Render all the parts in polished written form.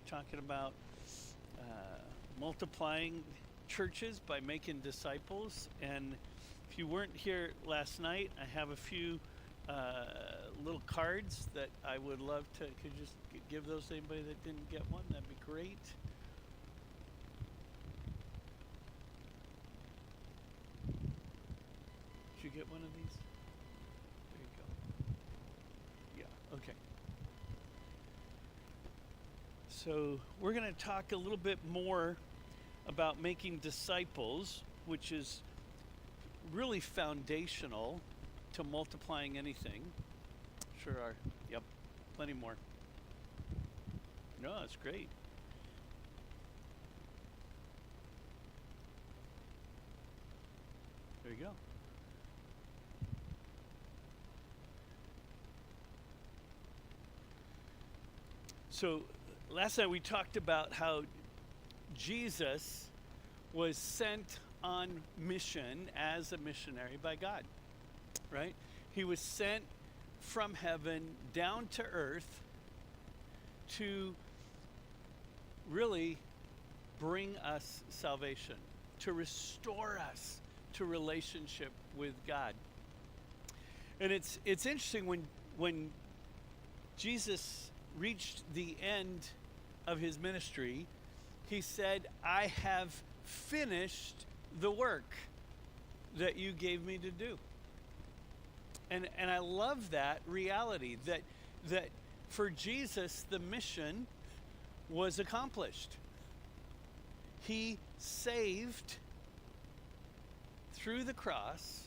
talking about multiplying churches by making disciples. And if you weren't here last night, I have a few little cards that I would love to. Could you just give those to anybody that didn't get one? That'd be great. Did you get one of these? There you go. Yeah, okay. So we're going to talk a little bit more about making disciples, which is really foundational to multiplying anything. Sure are. Yep, plenty more. No, it's great. There you go. So last night we talked about how Jesus was sent on mission as a missionary by God, right? He was sent from heaven down to earth to really bring us salvation, to restore us to relationship with God. And it's interesting when Jesus reached the end of his ministry, he said, "I have finished the work that you gave me to do." And I love that reality that for Jesus the mission was accomplished. He saved through the cross,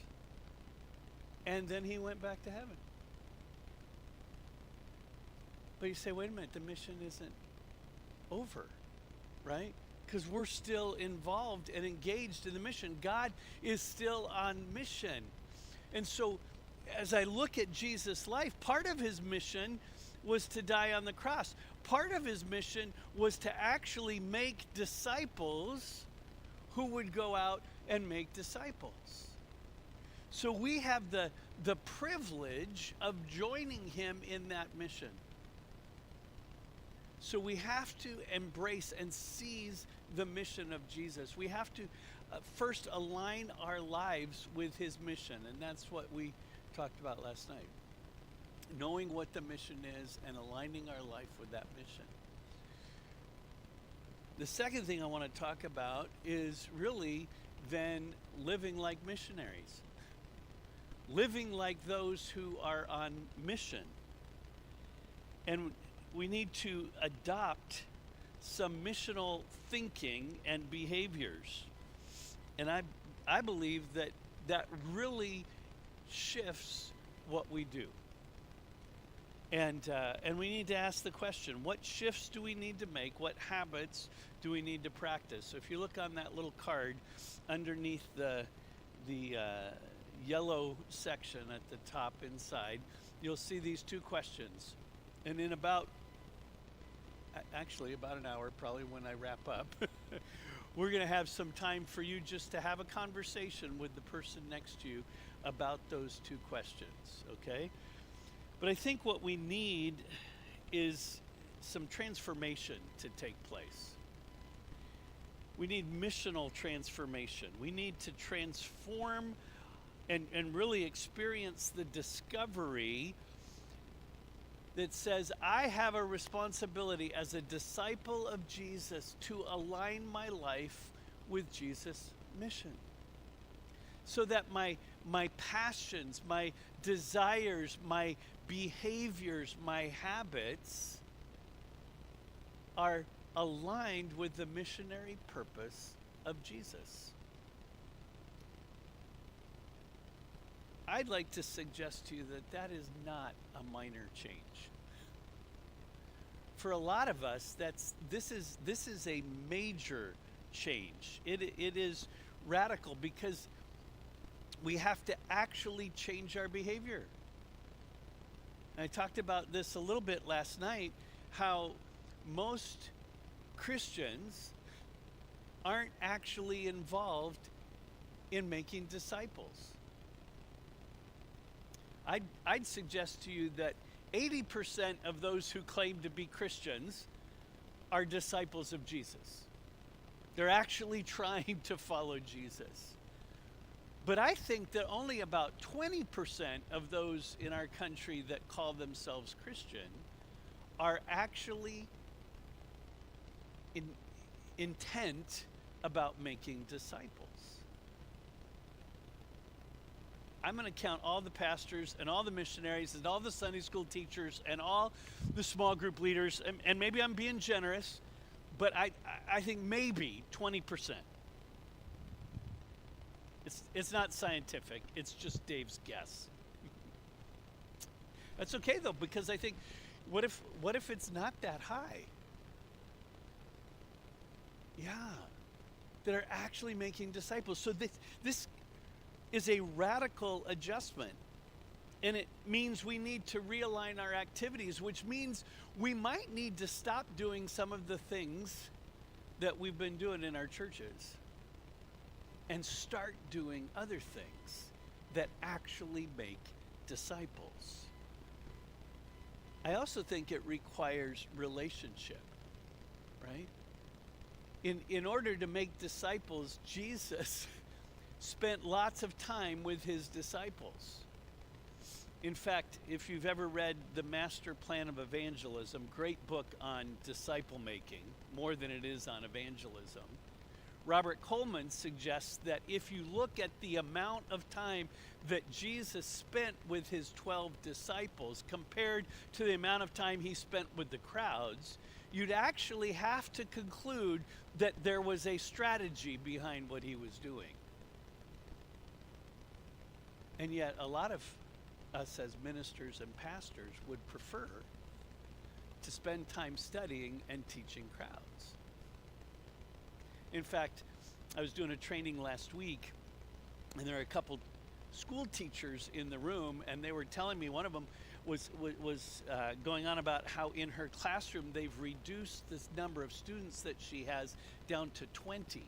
and then he went back to heaven. But you say, wait a minute, the mission isn't over, right? Because we're still involved and engaged in the mission. God is still on mission. And so as I look at Jesus' life, part of his mission was to die on the cross. Part of his mission was to actually make disciples who would go out and make disciples. So we have the privilege of joining him in that mission. So we have to embrace and seize the mission of Jesus. We have to first align our lives with his mission, and that's what we talked about last night. Knowing what the mission is and aligning our life with that mission. The second thing I want to talk about is really then living like missionaries. Living like those who are on mission. And we need to adopt some missional thinking and behaviors. And I believe that really shifts what we do. And we need to ask the question, what shifts do we need to make? What habits do we need to practice? So if you look on that little card underneath the yellow section at the top inside, you'll see these two questions. And in about an hour, probably when I wrap up, we're going to have some time for you just to have a conversation with the person next to you about those two questions, okay? But I think what we need is some transformation to take place. We need missional transformation. We need to transform and really experience the discovery that says, I have a responsibility as a disciple of Jesus to align my life with Jesus' mission. So that my passions, my desires, my behaviors, my habits are aligned with the missionary purpose of Jesus. I'd like to suggest to you that is not a minor change. For a lot of us, this is a major change. It is radical because we have to actually change our behavior. And I talked about this a little bit last night, how most Christians aren't actually involved in making disciples. I'd suggest to you that 80% of those who claim to be Christians are disciples of Jesus. They're actually trying to follow Jesus. But I think that only about 20% of those in our country that call themselves Christian are actually intent about making disciples. I'm going to count all the pastors and all the missionaries and all the Sunday school teachers and all the small group leaders, and maybe I'm being generous, but I think maybe 20%. It's not scientific, it's just Dave's guess. That's okay though, because I think, what if it's not that high? Yeah, that are actually making disciples. So this is a radical adjustment. And it means we need to realign our activities, which means we might need to stop doing some of the things that we've been doing in our churches and start doing other things that actually make disciples. I also think it requires relationship, right? In order to make disciples, Jesus spent lots of time with his disciples. In fact, if you've ever read The Master Plan of Evangelism, great book on disciple making, more than it is on evangelism, Robert Coleman suggests that if you look at the amount of time that Jesus spent with his 12 disciples compared to the amount of time he spent with the crowds, you'd actually have to conclude that there was a strategy behind what he was doing. And yet a lot of us as ministers and pastors would prefer to spend time studying and teaching crowds. In fact, I was doing a training last week, and there are a couple school teachers in the room, and they were telling me, one of them was going on about how in her classroom they've reduced this number of students that she has down to 20,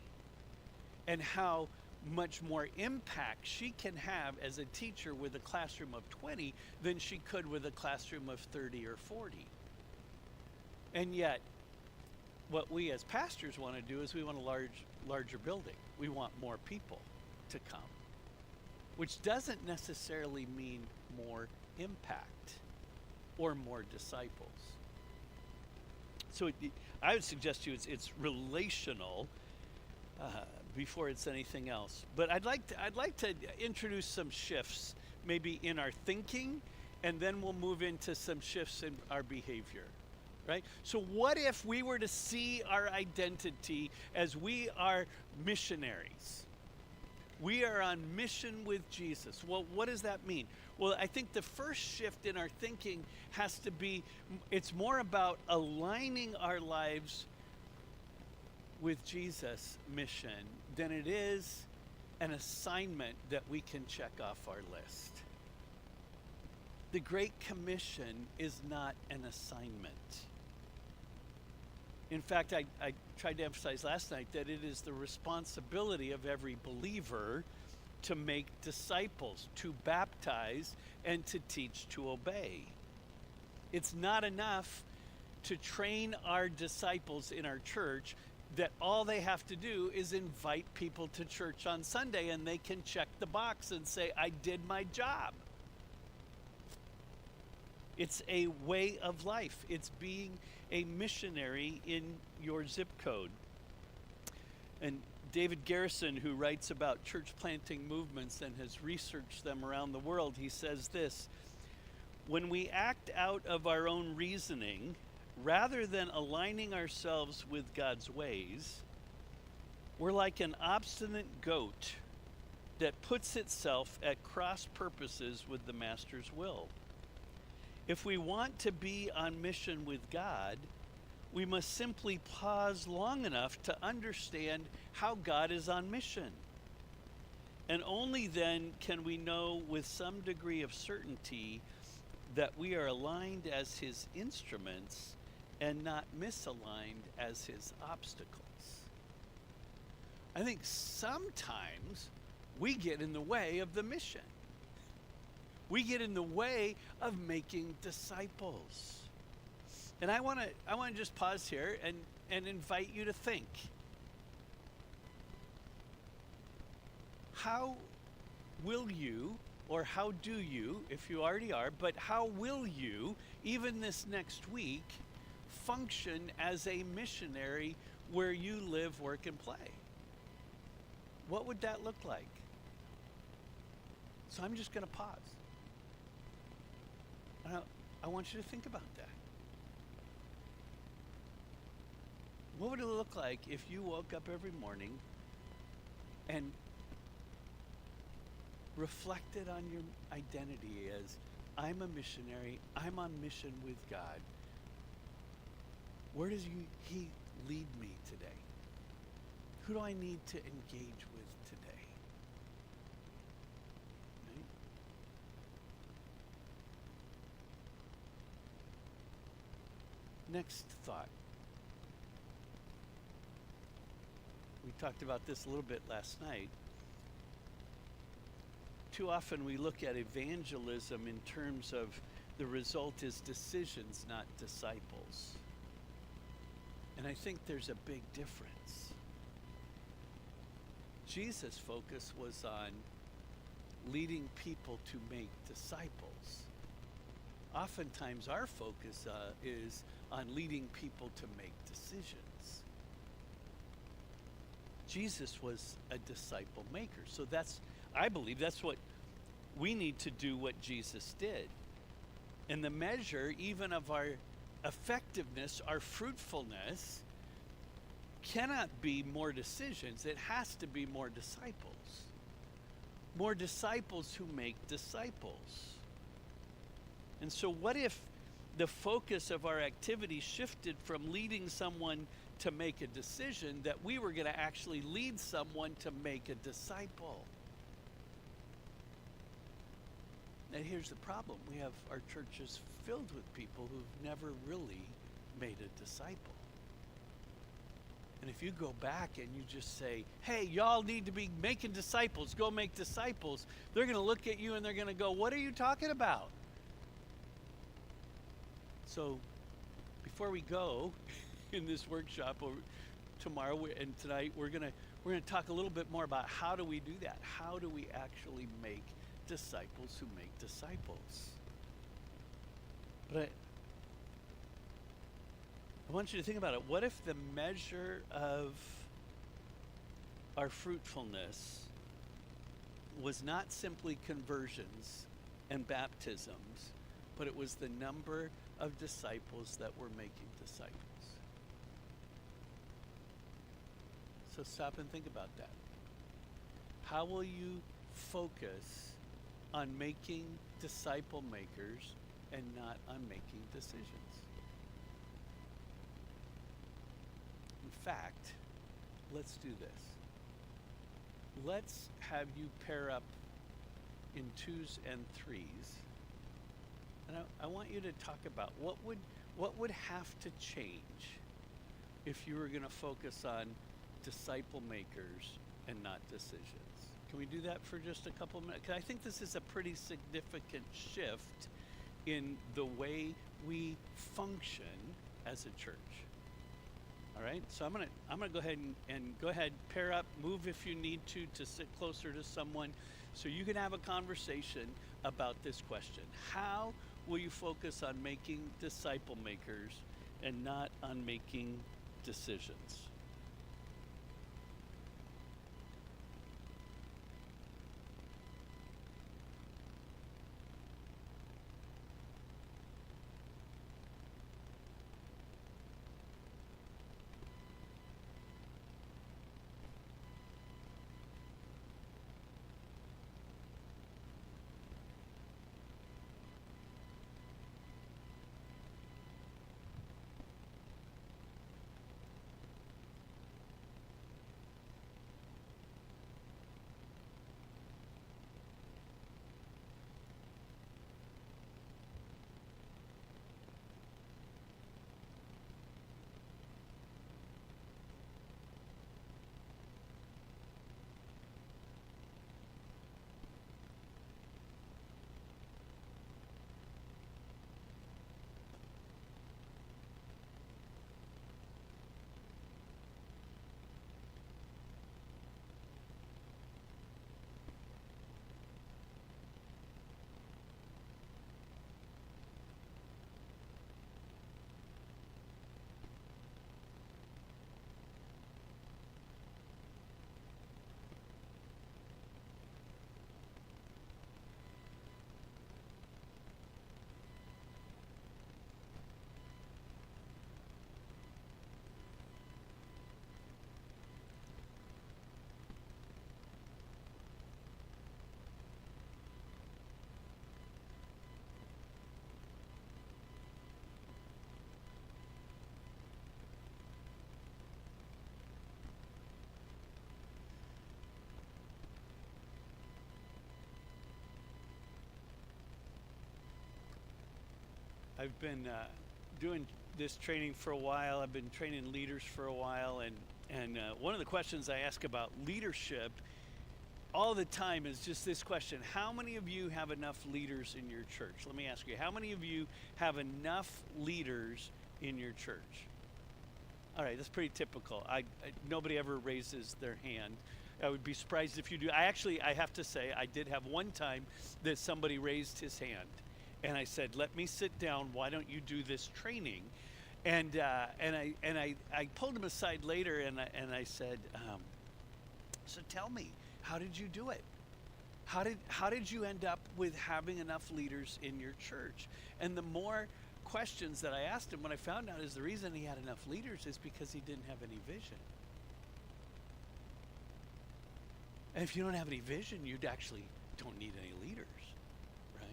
and how much more impact she can have as a teacher with a classroom of 20 than she could with a classroom of 30 or 40. And yet, what we as pastors want to do is we want a larger building. We want more people to come, which doesn't necessarily mean more impact or more disciples. So I would suggest to you it's relational before it's anything else. But I'd like to introduce some shifts maybe in our thinking, and then we'll move into some shifts in our behavior. Right? So what if we were to see our identity as we are missionaries? We are on mission with Jesus. Well, what does that mean? Well, I think the first shift in our thinking has to be, it's more about aligning our lives with Jesus' mission than it is an assignment that we can check off our list. The Great Commission is not an assignment. In fact, I tried to emphasize last night that it is the responsibility of every believer to make disciples, to baptize, and to teach to obey. It's not enough to train our disciples in our church that all they have to do is invite people to church on Sunday and they can check the box and say, I did my job. It's a way of life. It's being a missionary in your zip code. And David Garrison, who writes about church planting movements and has researched them around the world, he says this: when we act out of our own reasoning, rather than aligning ourselves with God's ways, we're like an obstinate goat that puts itself at cross purposes with the Master's will. If we want to be on mission with God, we must simply pause long enough to understand how God is on mission. And only then can we know with some degree of certainty that we are aligned as his instruments and not misaligned as his obstacles. I think sometimes we get in the way of the mission. We get in the way of making disciples. And I want to just pause here, and and invite you to think. How will you, or how do you, if you already are, but how will you, even this next week, function as a missionary where you live, work, and play? What would that look like? So I'm just going to pause. And I want you to think about that. What would it look like if you woke up every morning and reflected on your identity as, I'm a missionary, I'm on mission with God. Where does He lead me today? Who do I need to engage with today? Right? Next thought. We talked about this a little bit last night. Too often we look at evangelism in terms of the result is decisions, not disciples. And I think there's a big difference. Jesus' focus was on leading people to make disciples. Oftentimes our focus is on leading people to make decisions. Jesus was a disciple maker. So I believe that's what we need to do, what Jesus did. And the measure even of our effectiveness, our fruitfulness, cannot be more decisions. It has to be more disciples. More disciples who make disciples. And so what if the focus of our activity shifted from leading someone to make a decision, that we were going to actually lead someone to make a disciple? Now here's the problem. We have our churches filled with people who've never really made a disciple. And if you go back and you just say, hey, y'all need to be making disciples, go make disciples, they're going to look at you and they're going to go, what are you talking about? So before we go in this workshop tomorrow and tonight, we're going to talk a little bit more about how do we do that? How do we actually make disciples who make disciples? But I want you to think about it. What if the measure of our fruitfulness was not simply conversions and baptisms, but it was the number of disciples that were making disciples? So stop and think about that. How will you focus on making disciple makers and not on making decisions? In fact, let's do this. Let's have you pair up in 2s and 3s. And I want you to talk about what would have to change if you were going to focus on disciple makers and not decisions. Can we do that for just a couple of minutes? Because I think this is a pretty significant shift in the way we function as a church. All right, so I'm gonna go ahead and go ahead, pair up, move if you need to sit closer to someone, so you can have a conversation about this question. How will you focus on making disciple makers and not on making decisions? I've been doing this training for a while. I've been training leaders for a while, and one of the questions I ask about leadership all the time is just this question: how many of you have enough leaders in your church? Let me ask you, how many of you have enough leaders in your church? All right, that's pretty typical. Nobody ever raises their hand. I would be surprised if you do. I have to say, I did have one time that somebody raised his hand, and I said, "Let me sit down. Why don't you do this training?" And I pulled him aside later, and I said, "So tell me, how did you do it? How did you end up with having enough leaders in your church?" And the more questions that I asked him, what I found out is the reason he had enough leaders is because he didn't have any vision. And if you don't have any vision, you actually don't need any leaders, right?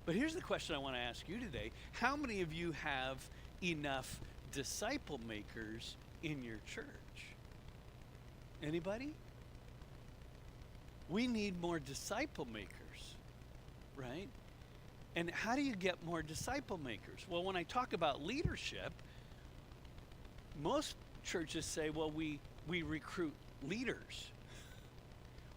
But here's the question I want to ask you today. How many of you have enough disciple makers in your church? Anybody? We need more disciple makers, right? And how do you get more disciple makers? Well, when I talk about leadership, most churches say, well, we recruit leaders.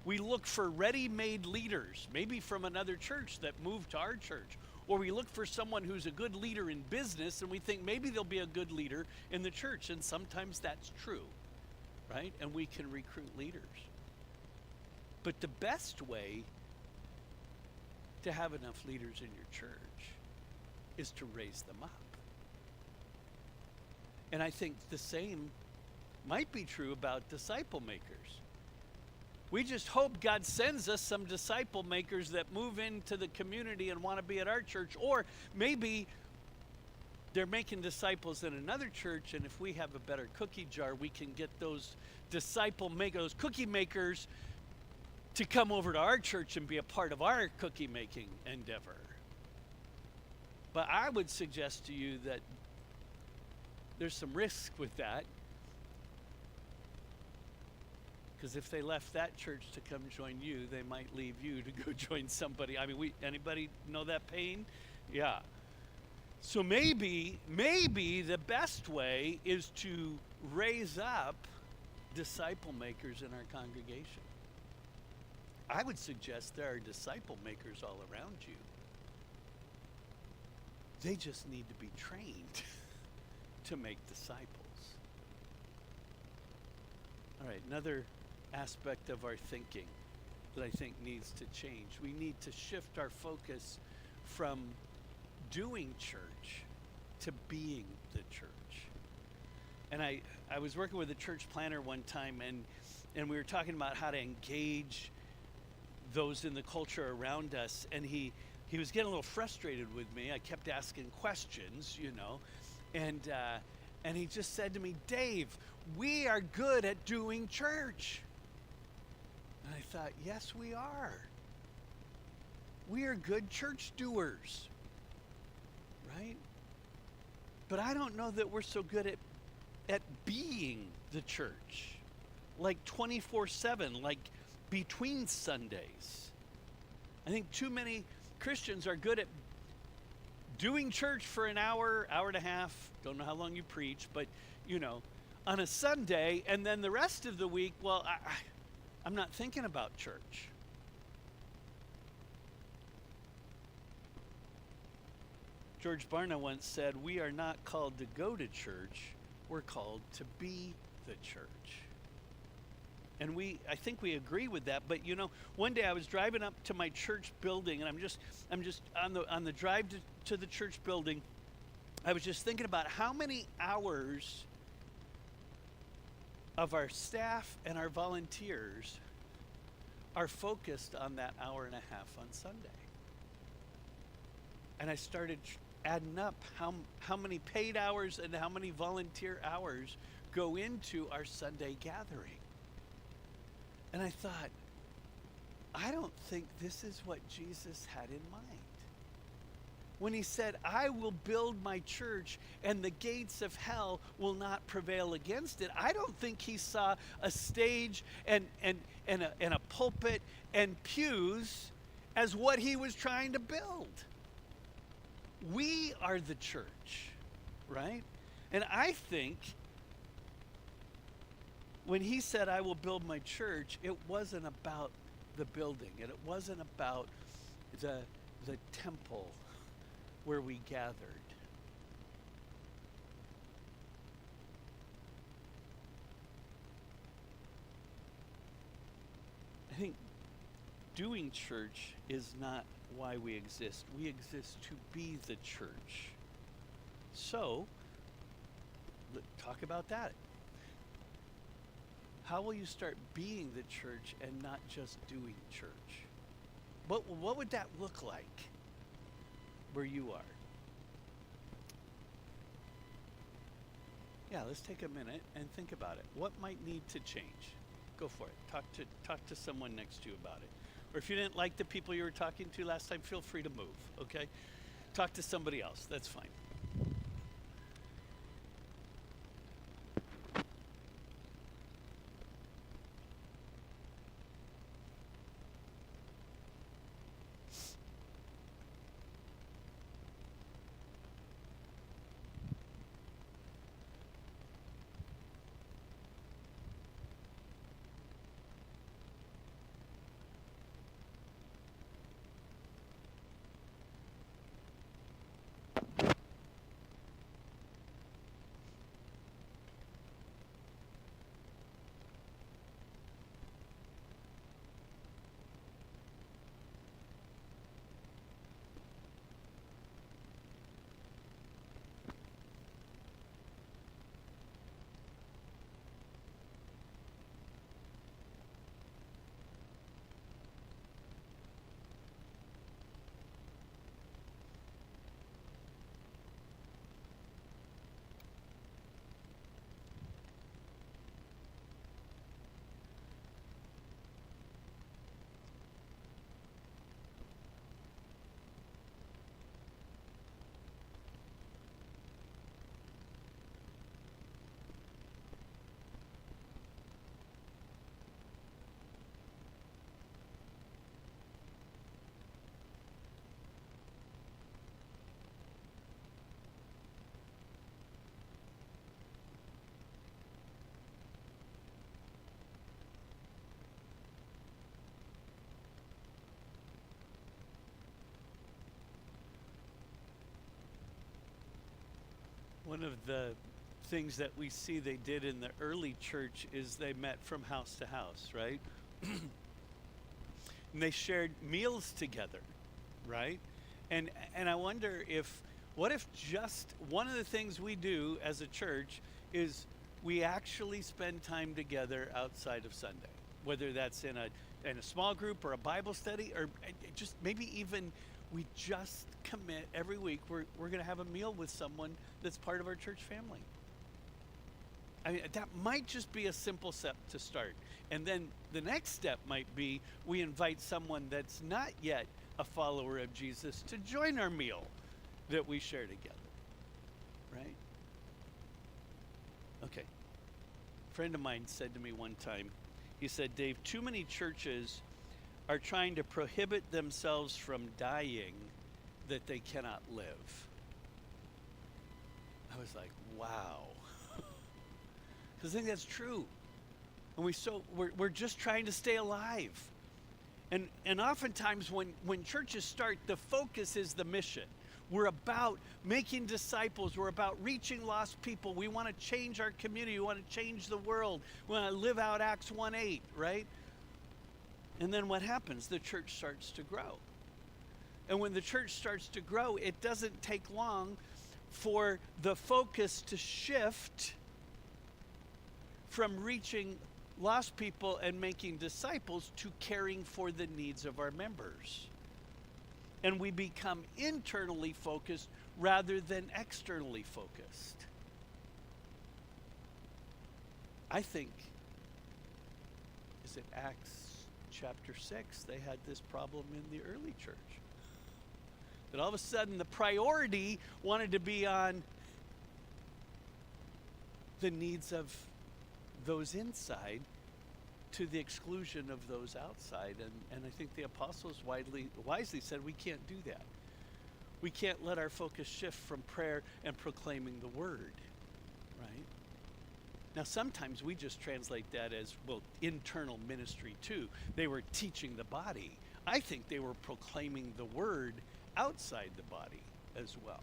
We look for ready-made leaders, maybe from another church that moved to our church. Or we look for someone who's a good leader in business, and we think maybe they'll be a good leader in the church. And sometimes that's true, right? And we can recruit leaders. But the best way to have enough leaders in your church is to raise them up. And I think the same might be true about disciple makers. We just hope God sends us some disciple makers that move into the community and want to be at our church. Or maybe they're making disciples in another church, and if we have a better cookie jar, we can get those disciple makers, those cookie makers, to come over to our church and be a part of our cookie making endeavor. But I would suggest to you that there's some risk with that. Because if they left that church to come join you, they might leave you to go join somebody. I mean, anybody know that pain? Yeah. So maybe the best way is to raise up disciple makers in our congregation. I would suggest there are disciple makers all around you. They just need to be trained to make disciples. All right, another aspect of our thinking that I think needs to change. We need to shift our focus from doing church to being the church. And I was working with a church planner one time, and we were talking about how to engage those in the culture around us, and he was getting a little frustrated with me. I kept asking questions, and he just said to me, "Dave, we are good at doing church." And I thought, yes, we are. We are good church doers, right? But I don't know that we're so good at being the church, like 24/7, like between Sundays. I think too many Christians are good at doing church for an hour, hour and a half, don't know how long you preach, but on a Sunday, and then the rest of the week, well, I'm not thinking about church. George Barna once said, "We are not called to go to church, we're called to be the church." And I think we agree with that. But one day I was driving up to my church building, and I'm just on the drive to the church building, I was just thinking about how many hours of our staff and our volunteers are focused on that hour and a half on Sunday. And I started adding up how many paid hours and how many volunteer hours go into our Sunday gathering. And I thought, I don't think this is what Jesus had in mind. When he said, "I will build my church and the gates of hell will not prevail against it," I don't think he saw a stage and a pulpit and pews as what he was trying to build. We are the church, right? And I think when he said, I will build my church, it wasn't about the building, and it wasn't about the, the temple where we gathered. I think doing church is not why we exist. We exist to be the church. So, talk about that. How will you start being the church and not just doing church? What would that look like where you are? Yeah, let's take a minute and think about it. What might need to change? Go for it. Talk to someone next to you about it. Or if you didn't like the people you were talking to last time, feel free to move, okay? Talk to somebody else. That's fine. One of the things that we see they did in the early church is they met from house to house, right? And they shared meals together, right? And I wonder if what if just one of the things we do as a church is we actually spend time together outside of Sunday, whether that's in a small group or a Bible study, or just maybe even we just commit every week we're going to have a meal with someone that's part of our church family. I mean, that might just be a simple step to start. And then the next step might be we invite someone that's not yet a follower of Jesus to join our meal that we share together. Right? Okay. A friend of mine said to me one time, he said, Dave, too many churches are trying to prohibit themselves from dying that they cannot live. I was like, wow. Because I think that's true. And we're just trying to stay alive. And oftentimes when churches start, the focus is the mission. We're about making disciples. We're about reaching lost people. We want to change our community. We want to change the world. We want to live out Acts 1:8, right? And then what happens? The church starts to grow. And when the church starts to grow, it doesn't take long for the focus to shift from reaching lost people and making disciples to caring for the needs of our members. And we become internally focused rather than externally focused. I think, is it Acts chapter 6, they had this problem in the early church. That all of a sudden the priority wanted to be on the needs of those inside to the exclusion of those outside. And I think the apostles wisely said, we can't do that. We can't let our focus shift from prayer and proclaiming the word, right? Now, sometimes we just translate that as, well, internal ministry too. They were teaching the body. I think they were proclaiming the word outside the body as well.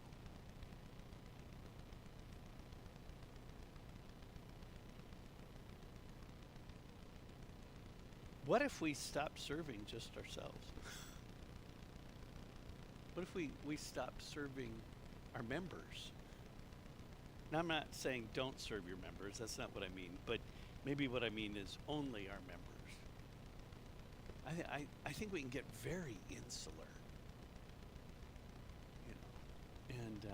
What if we stop serving just ourselves? What if we stop serving our members? Now, I'm not saying don't serve your members. That's not what I mean. But maybe what I mean is only our members. I think we can get very insular, you know. And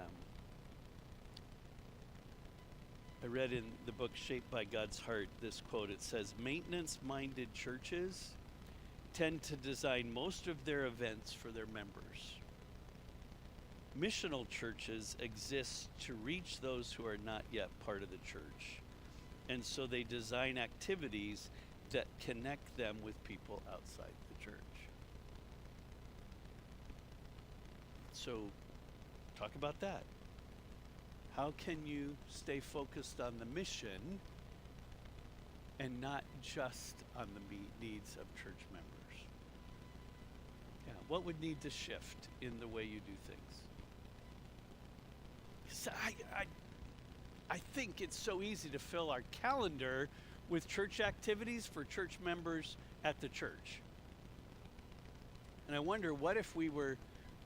I read in the book Shaped by God's Heart this quote. It says, maintenance-minded churches tend to design most of their events for their members. Missional churches exist to reach those who are not yet part of the church. And so they design activities that connect them with people outside the church. So, talk about that. How can you stay focused on the mission and not just on the needs of church members? Yeah, what would need to shift in the way you do things? So I think it's so easy to fill our calendar with church activities for church members at the church. And I wonder, what if we were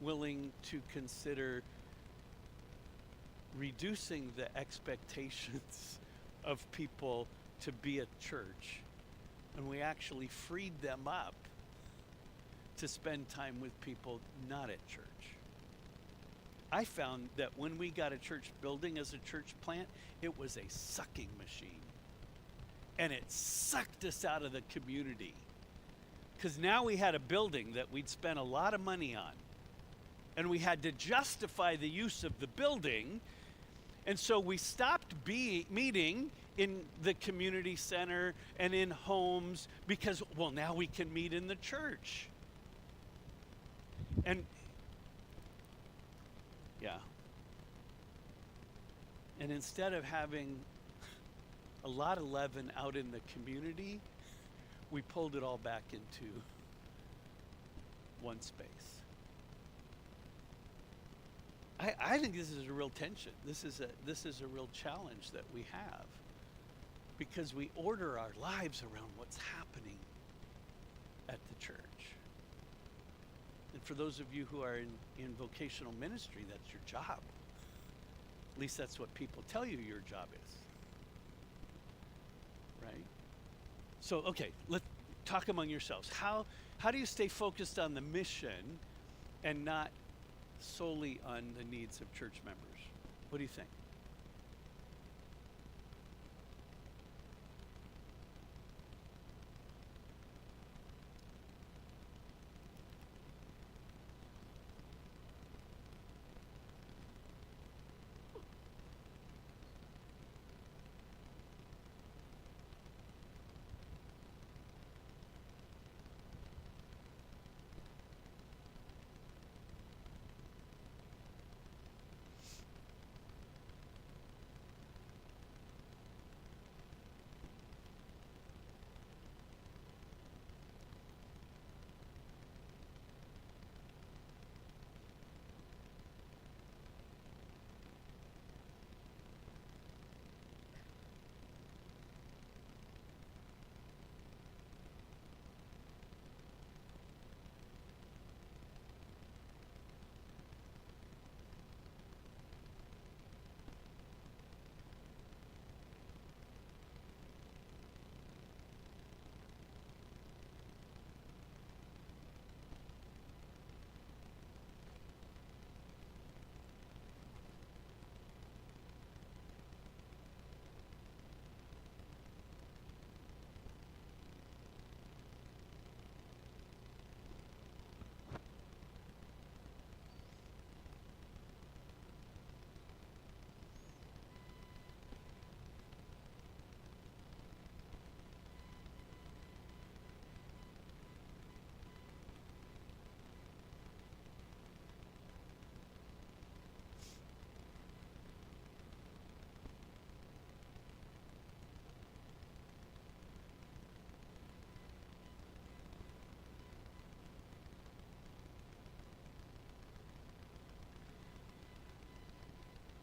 willing to consider reducing the expectations of people to be at church, and we actually freed them up to spend time with people not at church? I found that when we got a church building as a church plant, it was a sucking machine. And it sucked us out of the community. Because now we had a building that we'd spent a lot of money on. And we had to justify the use of the building. And so we stopped meeting in the community center and in homes because, well, now we can meet in the church. And yeah. And instead of having a lot of leaven out in the community, we pulled it all back into one space. I think this is a real tension. This is a real challenge that we have, because we order our lives around what's happening at the church. And for those of you who are in vocational ministry, that's your job. At least that's what people tell you your job is. Right? So, okay, let's talk among yourselves. How do you stay focused on the mission and not solely on the needs of church members? What do you think?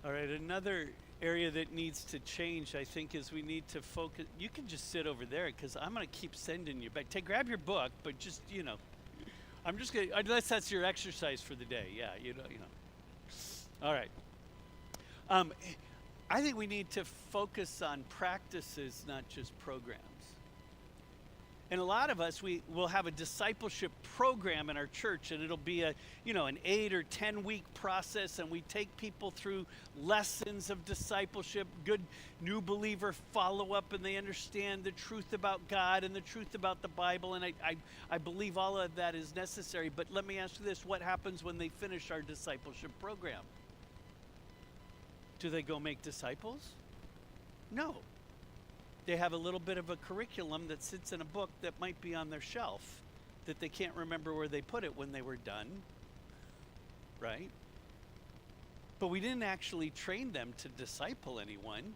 All right, another area that needs to change, I think, is we need to focus. You can just sit over there because I'm going to keep sending you back. Take, grab your book, but just, I'm just going to, unless that's your exercise for the day. Yeah, All right. Um, I think we need to focus on practices, not just programs. And a lot of us, we will have a discipleship program in our church, and it'll be an 8 or 10 week process, and we take people through lessons of discipleship, good new believer follow up, and they understand the truth about God and the truth about the Bible, and I believe all of that is necessary. But let me ask you this, what happens when they finish our discipleship program? Do they go make disciples? No. They have a little bit of a curriculum that sits in a book that might be on their shelf that they can't remember where they put it when they were done, right? But we didn't actually train them to disciple anyone.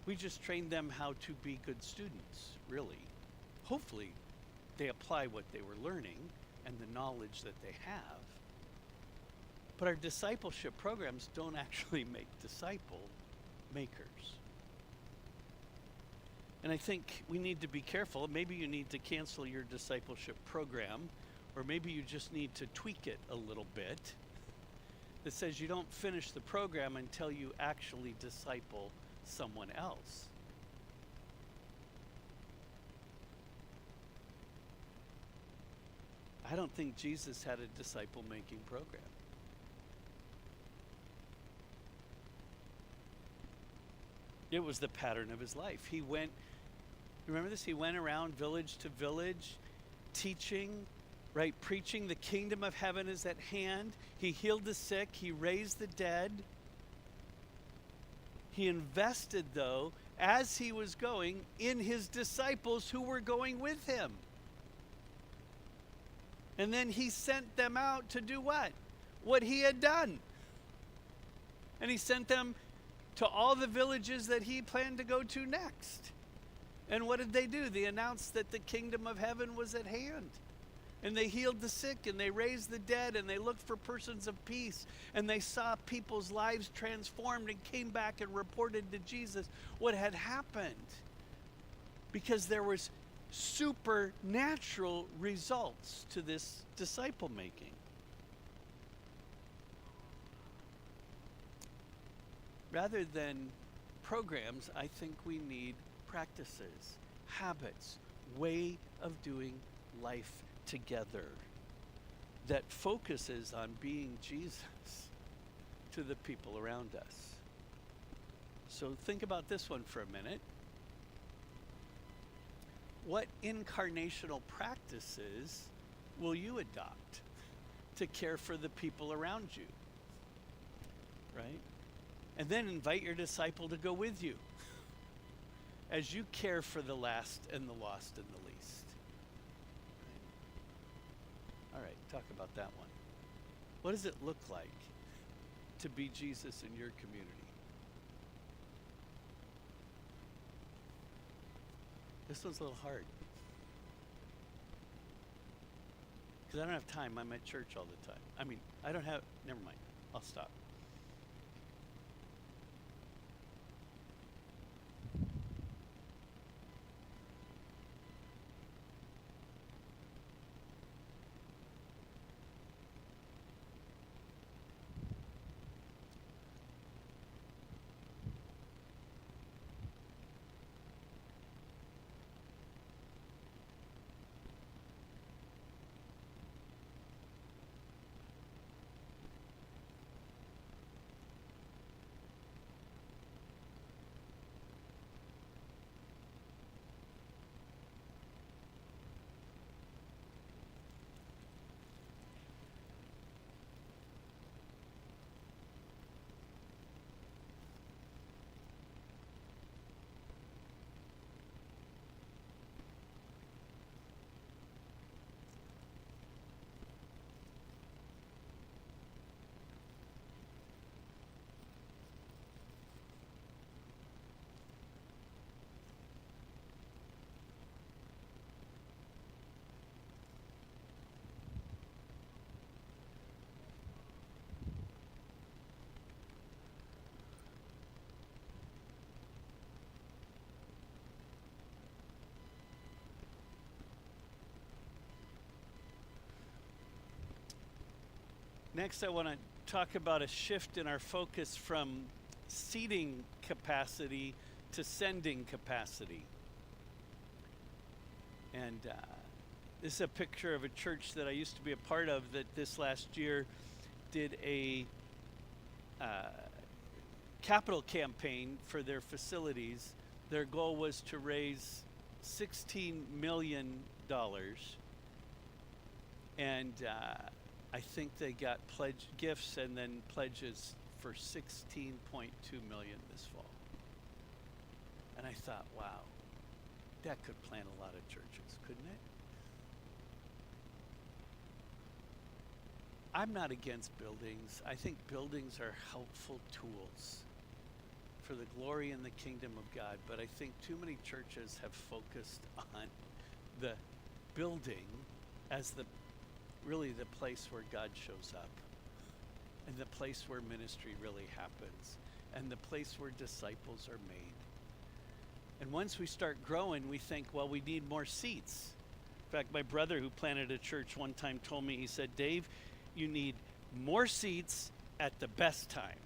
We just trained them how to be good students, really. Hopefully, they apply what they were learning and the knowledge that they have. But our discipleship programs don't actually make disciple makers. And I think we need to be careful. Maybe you need to cancel your discipleship program, or maybe you just need to tweak it a little bit that says you don't finish the program until you actually disciple someone else. I don't think Jesus had a disciple-making program. It was the pattern of his life. He went, remember this? He went around village to village, teaching, right? Preaching the kingdom of heaven is at hand. He healed the sick. He raised the dead. He invested, though, as he was going, in his disciples who were going with him. And then he sent them out to do what? What he had done. And he sent them to all the villages that he planned to go to next. And what did they do? They announced that the kingdom of heaven was at hand. And they healed the sick, and they raised the dead, and they looked for persons of peace, and they saw people's lives transformed and came back and reported to Jesus what had happened. Because there was supernatural results to this disciple making. Rather than programs, I think we need practices, habits, way of doing life together that focuses on being Jesus to the people around us. So think about this one for a minute. What incarnational practices will you adopt to care for the people around you? Right? And then invite your disciple to go with you as you care for the last and the lost and the least. All right, talk about that one. What does it look like to be Jesus in your community? This one's a little hard. Because I don't have time. I'm at church all the time. Never mind. I'll stop. Next, I want to talk about a shift in our focus from seating capacity to sending capacity. And this is a picture of a church that I used to be a part of that this last year did a capital campaign for their facilities. Their goal was to raise $16 million. And I think they got pledge gifts and then pledges for $16.2 million this fall. And I thought, wow, that could plant a lot of churches, couldn't it? I'm not against buildings. I think buildings are helpful tools for the glory and the kingdom of God. But I think too many churches have focused on the building as really the place where God shows up, and the place where ministry really happens, and the place where disciples are made. And once we start growing, we think, well, we need more seats. In fact, my brother who planted a church one time told me, he said, Dave, you need more seats at the best time,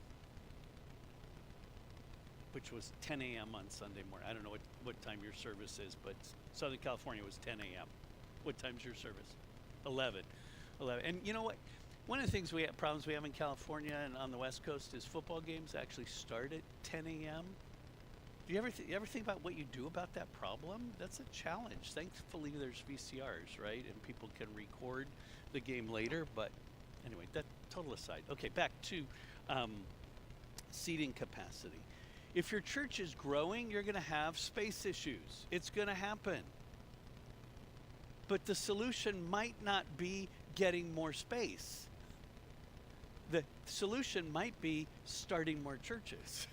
which was 10 a.m. on Sunday morning. I don't know what time your service is, but Southern California was 10 a.m. What time's your service? 11. And you know what? One of the things problems we have in California and on the West Coast is football games actually start at 10 a.m. Do you ever think about what you do about that problem? That's a challenge. Thankfully, there's VCRs, right? And people can record the game later. But anyway, that total aside. Okay, back to seating capacity. If your church is growing, you're going to have space issues. It's going to happen. But the solution might not be getting more space. The solution might be starting more churches,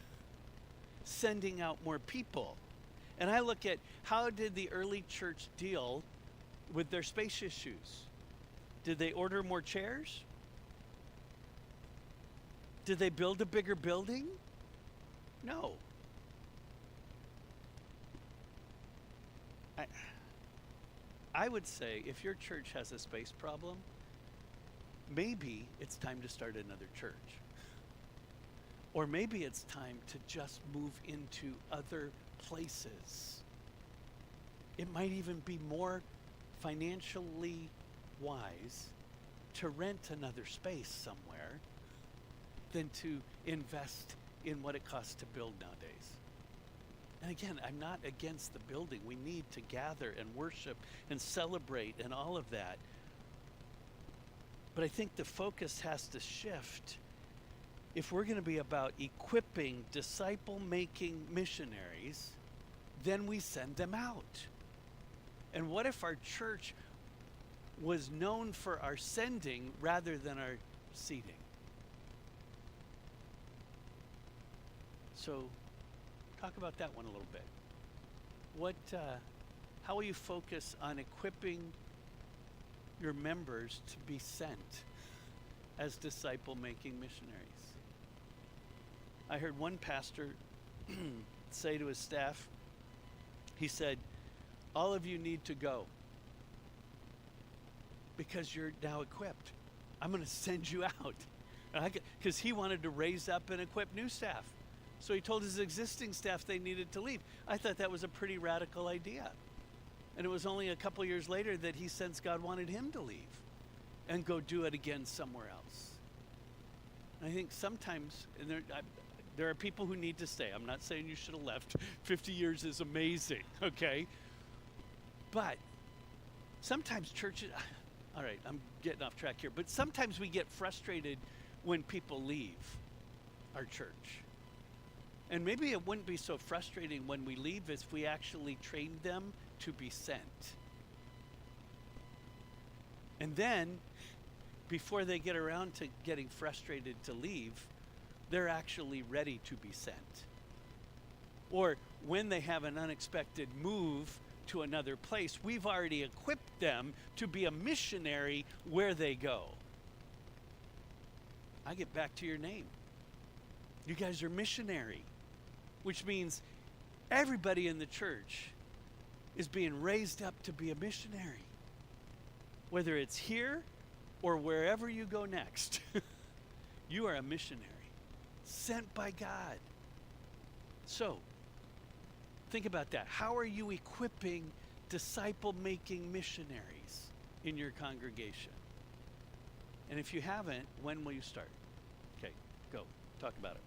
sending out more people. And I look at how did the early church deal with their space issues? Did they order more chairs? Did they build a bigger building? No. I would say if your church has a space problem, maybe it's time to start another church. Or maybe it's time to just move into other places. It might even be more financially wise to rent another space somewhere than to invest in what it costs to build nowadays. And again, I'm not against the building. We need to gather and worship and celebrate and all of that. But I think the focus has to shift. If we're going to be about equipping disciple-making missionaries, then we send them out. And what if our church was known for our sending rather than our seating? So talk about that one a little bit. How will you focus on equipping your members to be sent as disciple-making missionaries? I heard one pastor say to his staff, he said, all of you need to go because you're now equipped. I'm going to send you out. Because he wanted to raise up and equip new staff. So he told his existing staff they needed to leave. I thought that was a pretty radical idea. And it was only a couple years later that he sensed God wanted him to leave and go do it again somewhere else. And I think sometimes, and there are people who need to stay. I'm not saying you should have left. 50 years is amazing, okay? But sometimes churches, all right, I'm getting off track here, but sometimes we get frustrated when people leave our church. And maybe it wouldn't be so frustrating when we leave if we actually trained them to be sent. And then, before they get around to getting frustrated to leave, they're actually ready to be sent. Or when they have an unexpected move to another place, we've already equipped them to be a missionary where they go. I get back to your name. You guys are missionary, which means everybody in the church is being raised up to be a missionary. Whether it's here or wherever you go next, you are a missionary sent by God. So, think about that. How are you equipping disciple making missionaries in your congregation? And if you haven't, when will you start? Okay, go. Talk about it.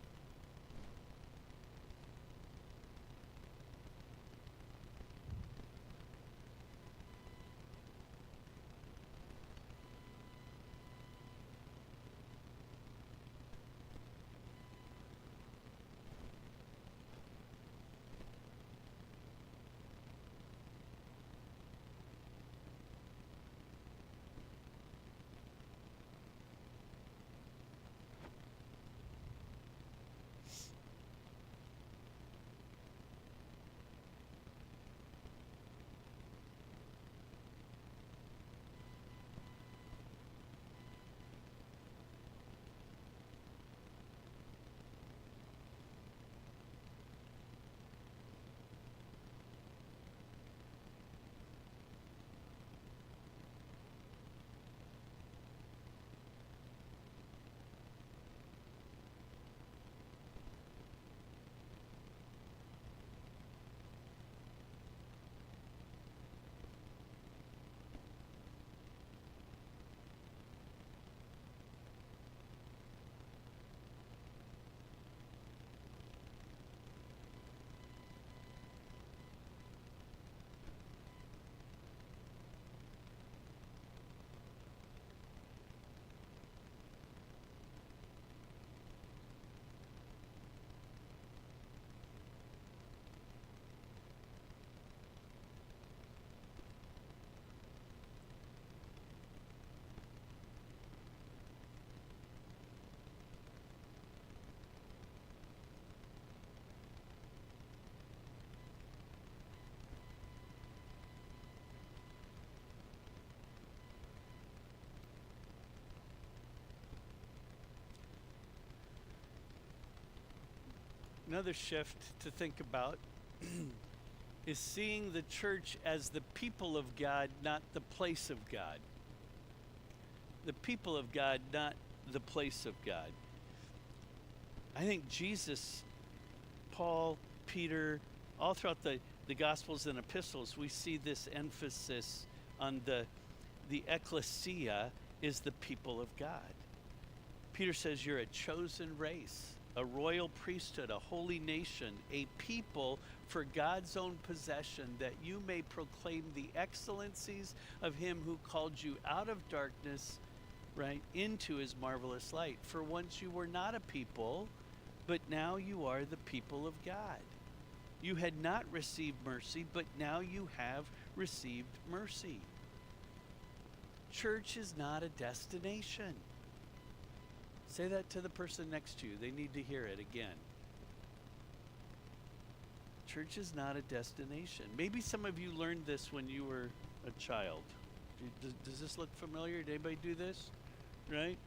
Another shift to think about is seeing the church as the people of God, not the place of God. The people of God, not the place of God. I think Jesus, Paul, Peter, all throughout the Gospels and epistles, we see this emphasis on the ecclesia is the people of God. Peter says you're a chosen race, a royal priesthood, a holy nation, a people for God's own possession, that you may proclaim the excellencies of him who called you out of darkness, right, into his marvelous light. For once you were not a people, but now you are the people of God. You had not received mercy, but now you have received mercy. Church is not a destination. Say that to the person next to you. They need to hear it again. Church is not a destination. Maybe some of you learned this when you were a child. Does this look familiar? Did anybody do this? Right?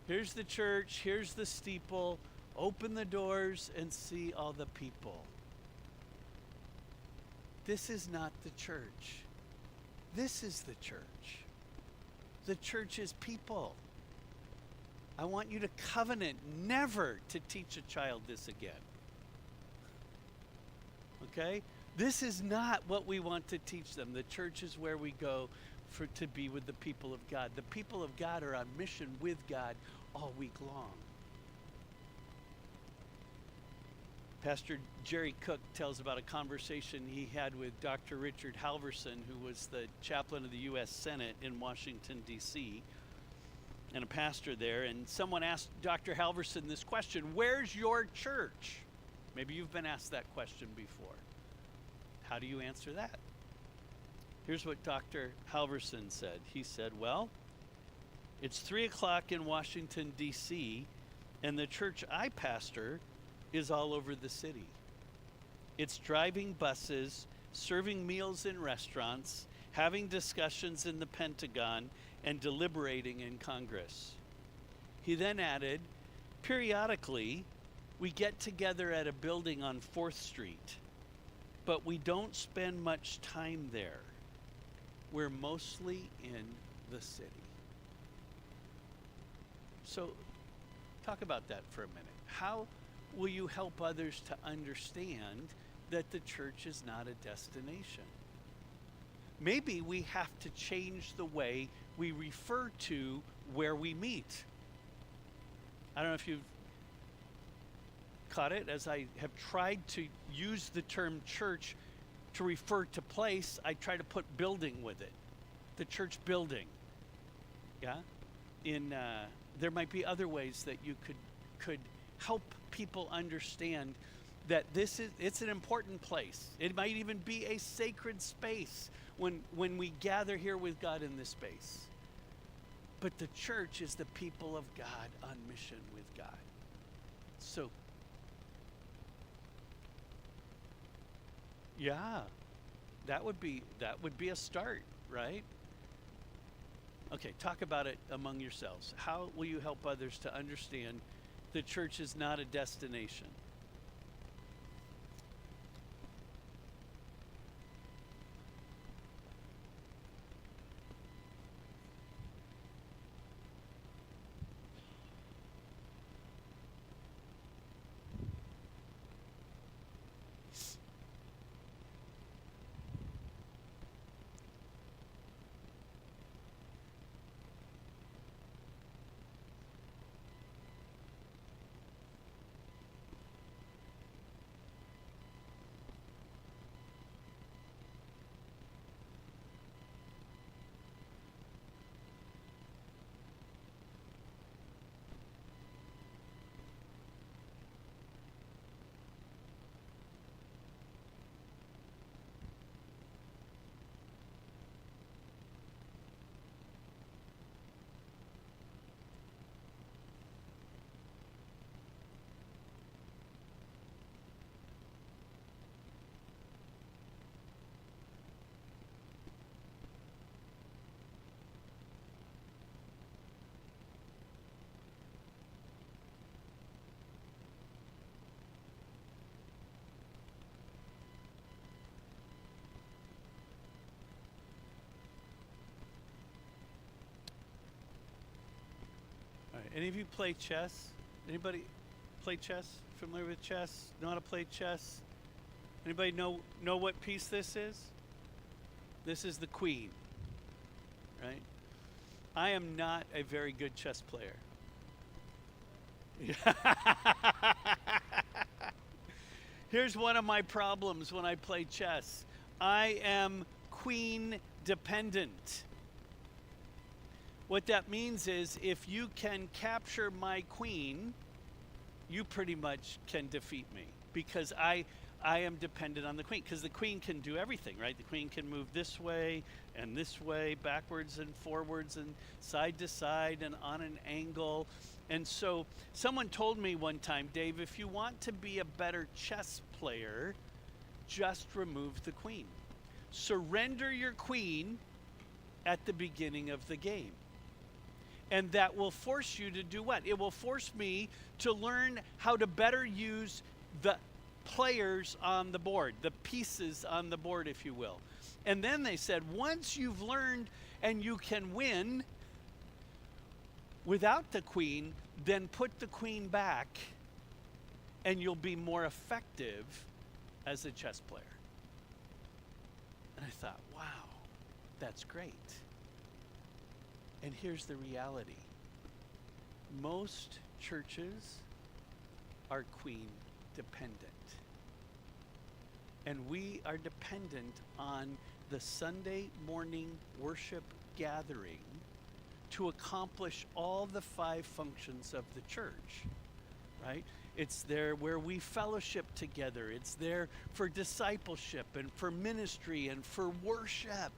Here's the church. Here's the steeple. Open the doors and see all the people. This is not the church. This is the church. The church is people. I want you to covenant never to teach a child this again. Okay? This is not what we want to teach them. The church is where we go to be with the people of God. The people of God are on mission with God all week long. Pastor Jerry Cook tells about a conversation he had with Dr. Richard Halverson, who was the chaplain of the U.S. Senate in Washington, D.C., and a pastor there. And someone asked Dr. Halverson this question: where's your church? Maybe you've been asked that question before. How do you answer that? Here's what Dr. Halverson said. He said, well, it's 3 o'clock in Washington, D.C., and the church I pastor is all over the city. It's driving buses, serving meals in restaurants, having discussions in the Pentagon, and deliberating in Congress. He then added, periodically, we get together at a building on 4th Street, but we don't spend much time there. We're mostly in the city. So talk about that for a minute. How will you help others to understand that the church is not a destination? Maybe we have to change the way we refer to where we meet. I don't know if you've caught it, as I have tried to use the term church to refer to place, I try to put building with it. The church building. Yeah? There might be other ways that you could help people understand that it's an important place. It might even be a sacred space when we gather here with God in this space. But the church is the people of God on mission with God. So, yeah, that would be a start, right? Okay, talk about it among yourselves. How will you help others to understand the church is not a destination? All right. Any of you play chess? Anybody play chess? Familiar with chess? Know how to play chess? Anybody know what piece this is? This is the queen, right? I am not a very good chess player. Here's one of my problems when I play chess. I am queen dependent. What that means is if you can capture my queen, you pretty much can defeat me, because I am dependent on the queen, because the queen can do everything, right? The queen can move this way, backwards and forwards and side to side and on an angle. And so someone told me one time, Dave, if you want to be a better chess player, just remove the queen. Surrender your queen at the beginning of the game. And that will force you to do what? It will force me to learn how to better use the players on the board, the pieces on the board, if you will. And then they said, once you've learned and you can win without the queen, then put the queen back and you'll be more effective as a chess player. And I thought, wow, that's great. And here's the reality. Most churches are queen dependent. And we are dependent on the Sunday morning worship gathering to accomplish all the 5 functions of the church, right? It's there where we fellowship together. It's there for discipleship and for ministry and for worship.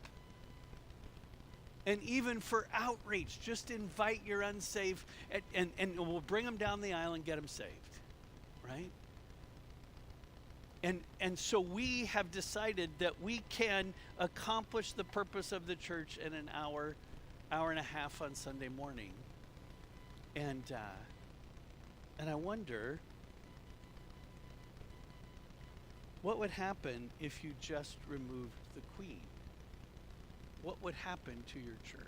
And even for outreach, just invite your unsaved and we'll bring them down the aisle and get them saved, right? And so we have decided that we can accomplish the purpose of the church in an hour and a half on Sunday morning. And I wonder what would happen if you just removed the queen? What would happen to your church?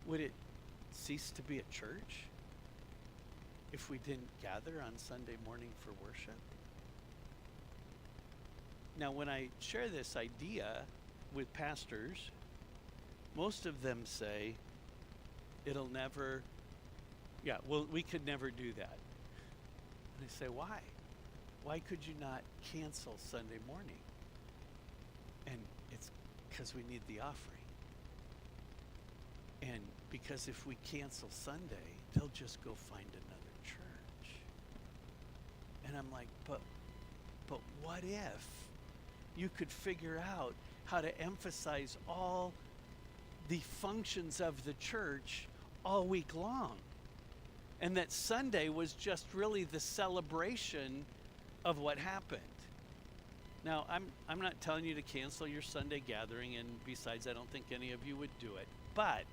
Would it cease to be a church if we didn't gather on Sunday morning for worship? Now, when I share this idea with pastors, most of them say, it'll never, yeah, well, we could never do that. And I say, why? Why could you not cancel Sunday morning? And it's because we need the offering. And because if we cancel Sunday, they'll just go find another church. And I'm like, but what if you could figure out how to emphasize all the functions of the church all week long? And that Sunday was just really the celebration of what happened. Now, I'm not telling you to cancel your Sunday gathering, and besides, I don't think any of you would do it. But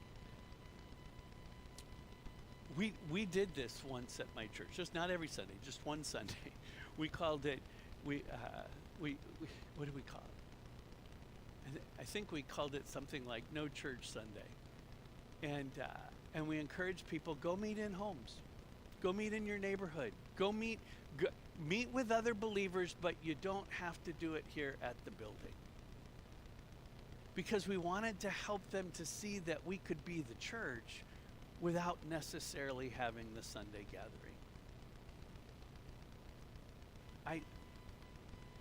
we did this once at my church, just not every Sunday, just one Sunday. We called it, what did we call it? I think we called it something like No Church Sunday. And we encouraged people, go meet in homes, go meet in your neighborhood, go meet with other believers, but you don't have to do it here at the building. Because we wanted to help them to see that we could be the church without necessarily having the Sunday gathering.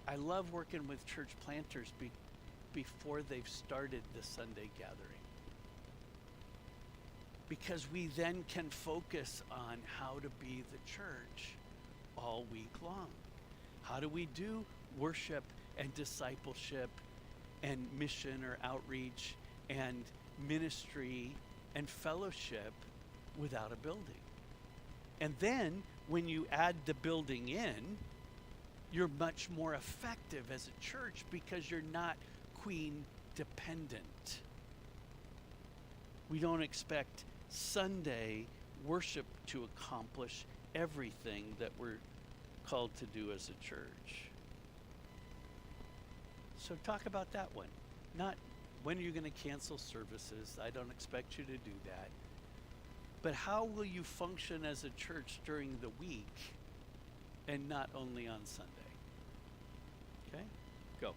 I love working with church planters before they've started the Sunday gathering, because we then can focus on how to be the church all week long. How do we do worship and discipleship and mission or outreach and ministry and fellowship without a building? And then when you add the building in, you're much more effective as a church because you're not queen dependent. We don't expect Sunday worship to accomplish everything that we're called to do as a church. So talk about that one. Not when are you going to cancel services? I don't expect you to do that. But how will you function as a church during the week and not only on Sunday? Okay? Go.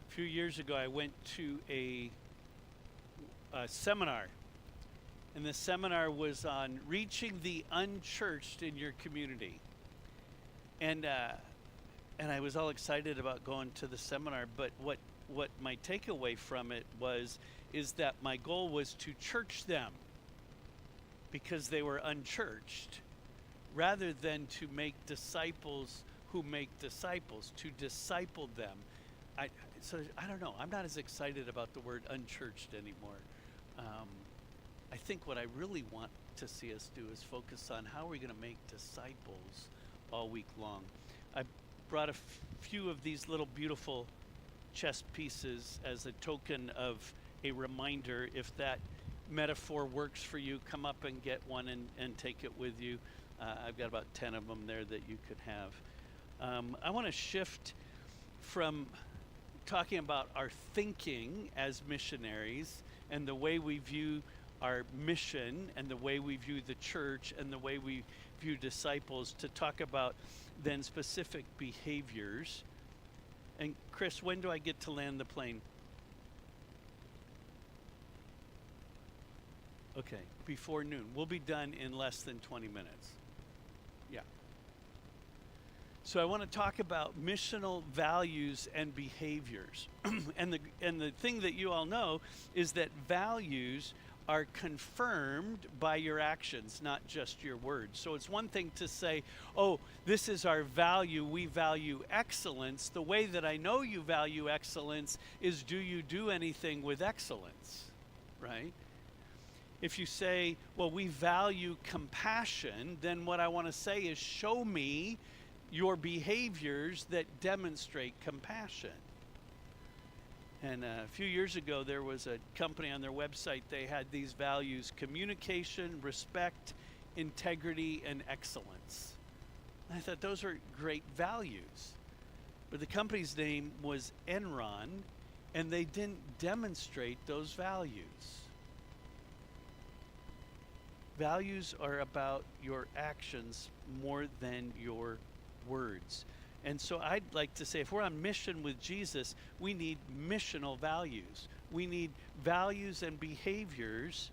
A few years ago, I went to a seminar, and the seminar was on reaching the unchurched in your community. And I was all excited about going to the seminar, but what my takeaway from it is that my goal was to church them because they were unchurched, rather than to make disciples who make disciples, to disciple them. So I don't know. I'm not as excited about the word unchurched anymore. I think what I really want to see us do is focus on how we're going to make disciples all week long. I brought a few of these little beautiful chess pieces as a token of a reminder. If that metaphor works for you, come up and get one and take it with you. I've got about 10 of them there that you could have. I want to shift from talking about our thinking as missionaries and the way we view our mission and the way we view the church and the way we view disciples, to talk about then specific behaviors. And Chris, when do I get to land the plane? Okay, before noon. We'll be done in less than 20 minutes. Yeah. So I want to talk about missional values and behaviors. and the thing that you all know is that values are confirmed by your actions, not just your words. So it's one thing to say, oh, this is our value, we value excellence. The way that I know you value excellence is, do you do anything with excellence, right? If you say, well, we value compassion, then what I want to say is, show me your behaviors that demonstrate compassion. And a few years ago, there was a company on their website, they had these values: communication, respect, integrity, and excellence. And I thought those are great values. But the company's name was Enron, and they didn't demonstrate those values. Values are about your actions more than your words. And so I'd like to say, if we're on mission with Jesus, we need missional values. We need values and behaviors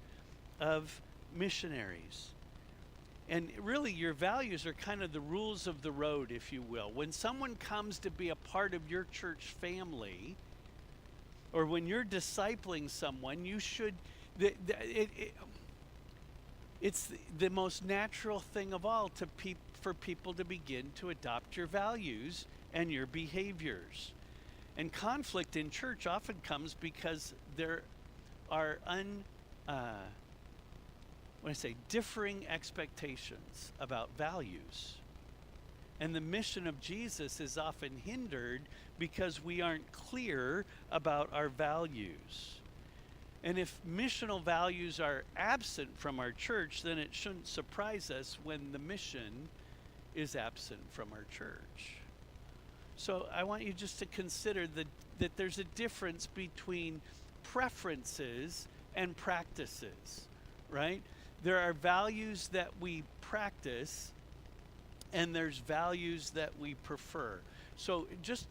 of missionaries. And really, your values are kind of the rules of the road, if you will. When someone comes to be a part of your church family, or when you're discipling someone, you should, it's the most natural thing of all for people to begin to adopt your values and your behaviors. And conflict in church often comes because there are differing expectations about values. And the mission of Jesus is often hindered because we aren't clear about our values. And if missional values are absent from our church, then it shouldn't surprise us when the mission is absent from our church. So I want you just to consider that there's a difference between preferences and practices, right? There are values that we practice, and there's values that we prefer. So just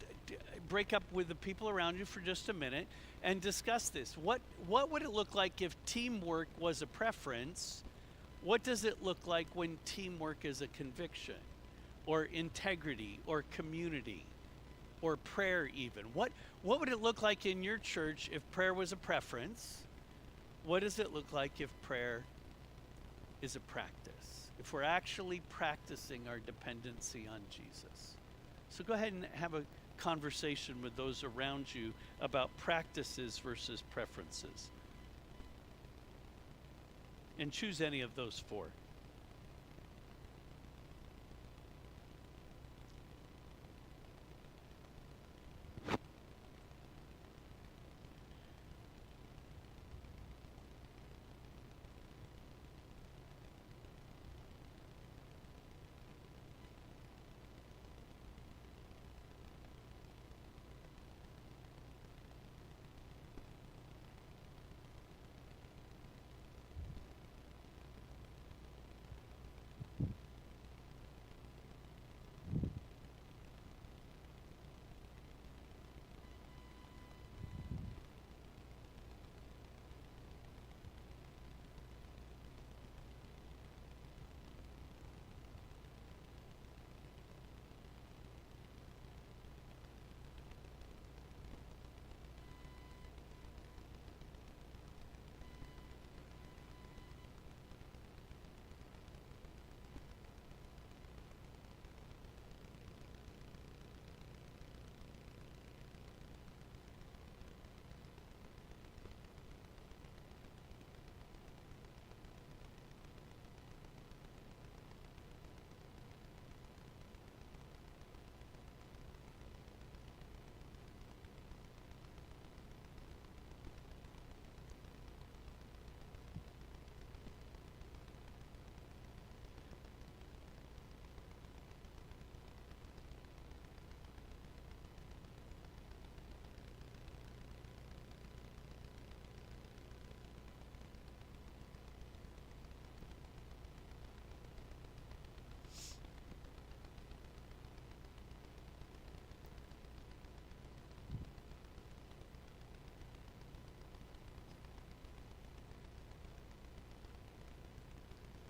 break up with the people around you for just a minute and discuss this. What would it look like if teamwork was a preference? What does it look like when teamwork is a conviction, or integrity, or community, or prayer even? What would it look like in your church if prayer was a preference? What does it look like if prayer is a practice? If we're actually practicing our dependency on Jesus. So go ahead and have a conversation with those around you about practices versus preferences. And choose any of those four.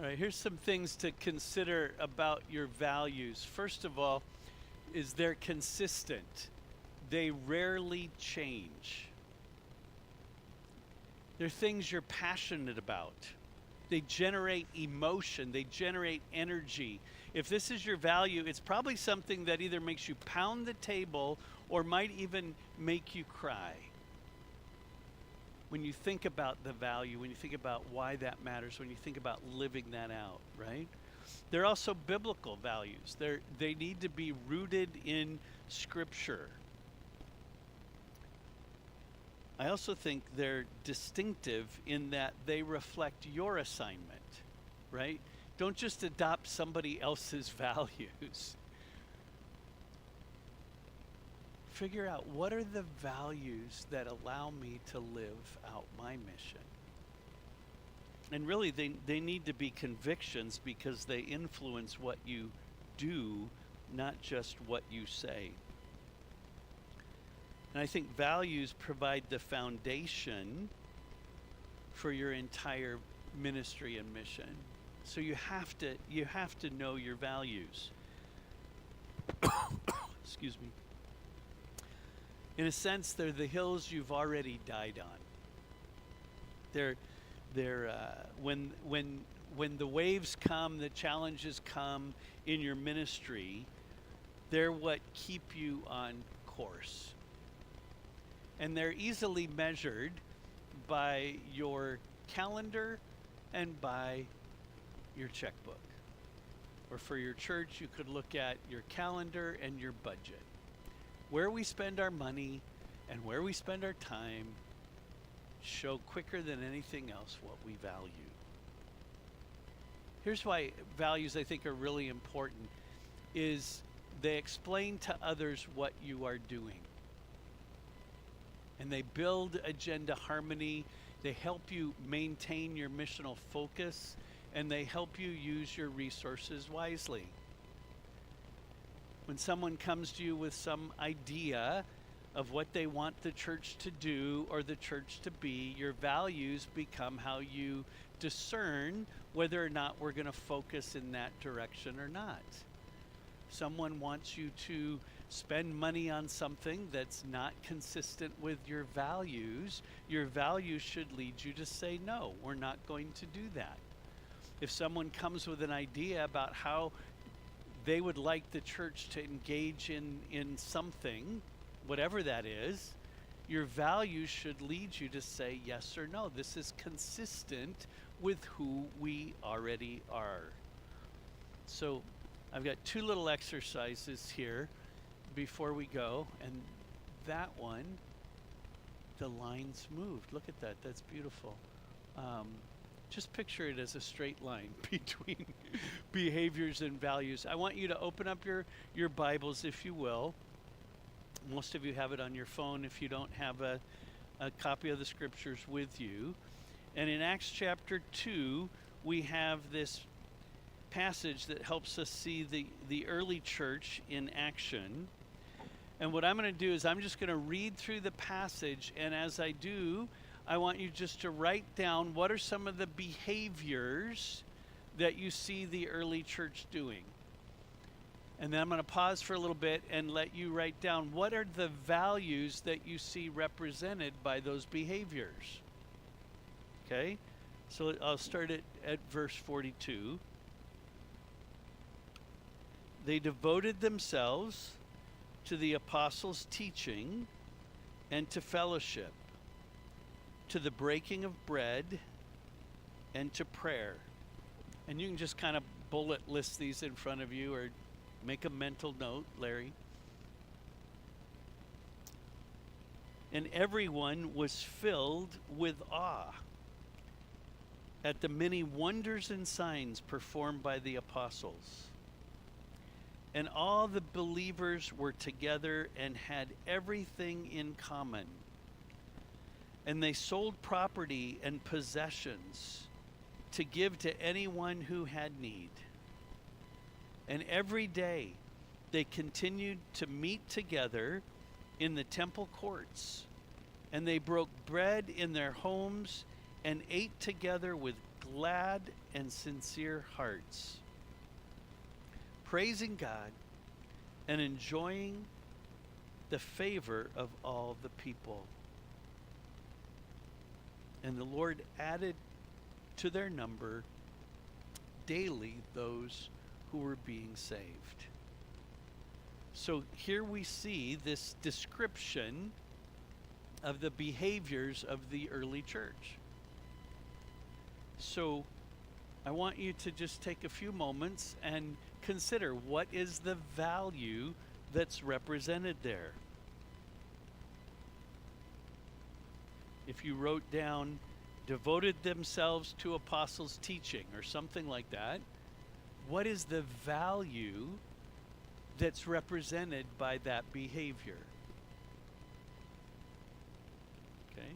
All right, here's some things to consider about your values. First of all, is they're consistent. They rarely change. They're things you're passionate about. They generate emotion, they generate energy. If this is your value, it's probably something that either makes you pound the table or might even make you cry. When you think about the value, when you think about why that matters, when you think about living that out, right? They're also biblical values. They need to be rooted in Scripture. I also think they're distinctive in that they reflect your assignment, right? Don't just adopt somebody else's values. Figure out, what are the values that allow me to live out my mission? And really, they need to be convictions because they influence what you do, not just what you say. And I think values provide the foundation for your entire ministry and mission. So you have to know your values. Excuse me. In a sense, they're the hills you've already died on. They're when the waves come, the challenges come in your ministry, they're what keep you on course. And they're easily measured by your calendar and by your checkbook. Or for your church, you could look at your calendar and your budget. Where we spend our money and where we spend our time show quicker than anything else what we value. Here's why values, I think, are really important, is they explain to others what you are doing. And they build agenda harmony, they help you maintain your missional focus, and they help you use your resources wisely. When someone comes to you with some idea of what they want the church to do or the church to be, your values become how you discern whether or not we're going to focus in that direction or not. Someone wants you to spend money on something that's not consistent with your values should lead you to say, no, we're not going to do that. If someone comes with an idea about how they would like the church to engage in something, whatever that is, your values should lead you to say yes or no. This is consistent with who we already are. So I've got two little exercises here before we go, and that one, the lines moved. Look at that, that's beautiful. Just picture it as a straight line between behaviors and values. I want you to open up your Bibles, if you will. Most of you have it on your phone if you don't have a copy of the scriptures with you. And in Acts chapter 2, we have this passage that helps us see the early church in action. And what I'm going to do is I'm just going to read through the passage, and as I do, I want you just to write down what are some of the behaviors that you see the early church doing. And then I'm going to pause for a little bit and let you write down what are the values that you see represented by those behaviors. Okay? So I'll start at verse 42. They devoted themselves to the apostles' teaching and to fellowship, to the breaking of bread and to prayer. And you can just kind of bullet list these in front of you or make a mental note, Larry. And everyone was filled with awe at the many wonders and signs performed by the apostles. And all the believers were together and had everything in common. And they sold property and possessions to give to anyone who had need. And every day they continued to meet together in the temple courts, and they broke bread in their homes and ate together with glad and sincere hearts, praising God and enjoying the favor of all the people. And the Lord added to their number daily those who were being saved. So here we see this description of the behaviors of the early church. So I want you to just take a few moments and consider, what is the value that's represented there? If you wrote down devoted themselves to apostles' teaching or something like that, what is the value that's represented by that behavior? Okay,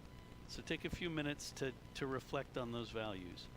so take a few minutes to reflect on those values.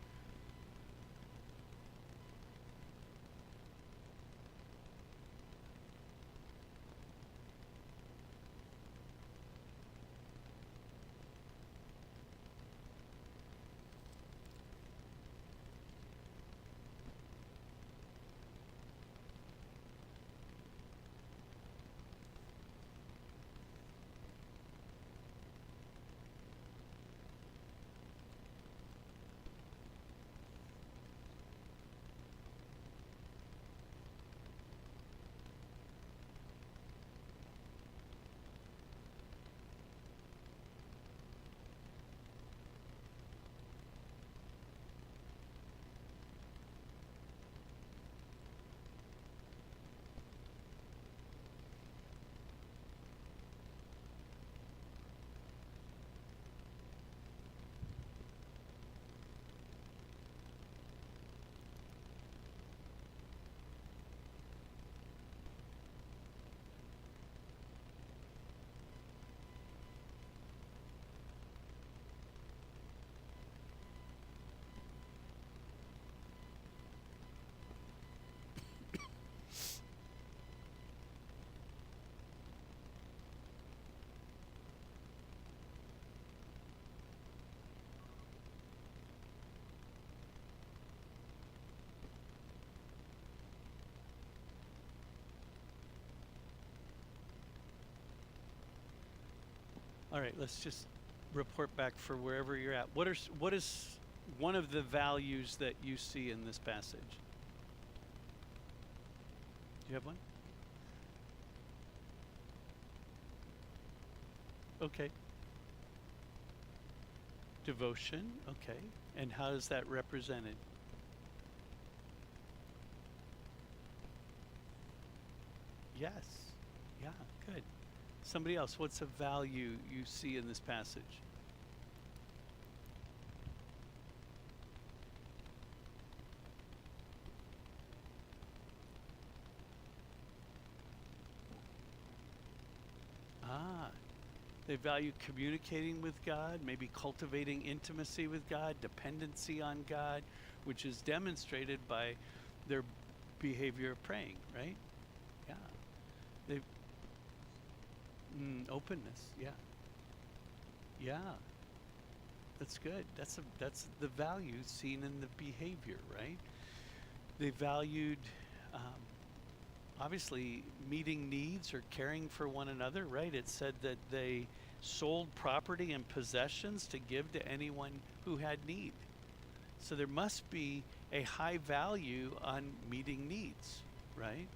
All right, let's just report back for wherever you're at. What is one of the values that you see in this passage? Do you have one? Okay. Devotion, okay. And how is that represented? Yes. Yeah, good. Somebody else, what's a value you see in this passage? Ah, they value communicating with God, maybe cultivating intimacy with God, dependency on God, which is demonstrated by their behavior of praying, right? Yeah. They openness, yeah. Yeah. That's good. That's the value seen in the behavior, right? They valued obviously meeting needs or caring for one another, right? It said that they sold property and possessions to give to anyone who had need. So there must be a high value on meeting needs, right?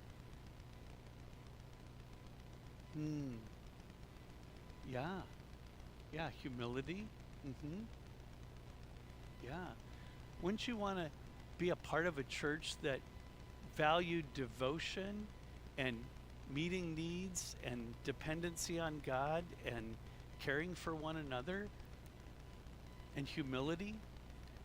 Hmm. Yeah. Yeah, humility. Mm-hmm. Yeah. Wouldn't you want to be a part of a church that valued devotion and meeting needs and dependency on God and caring for one another and humility?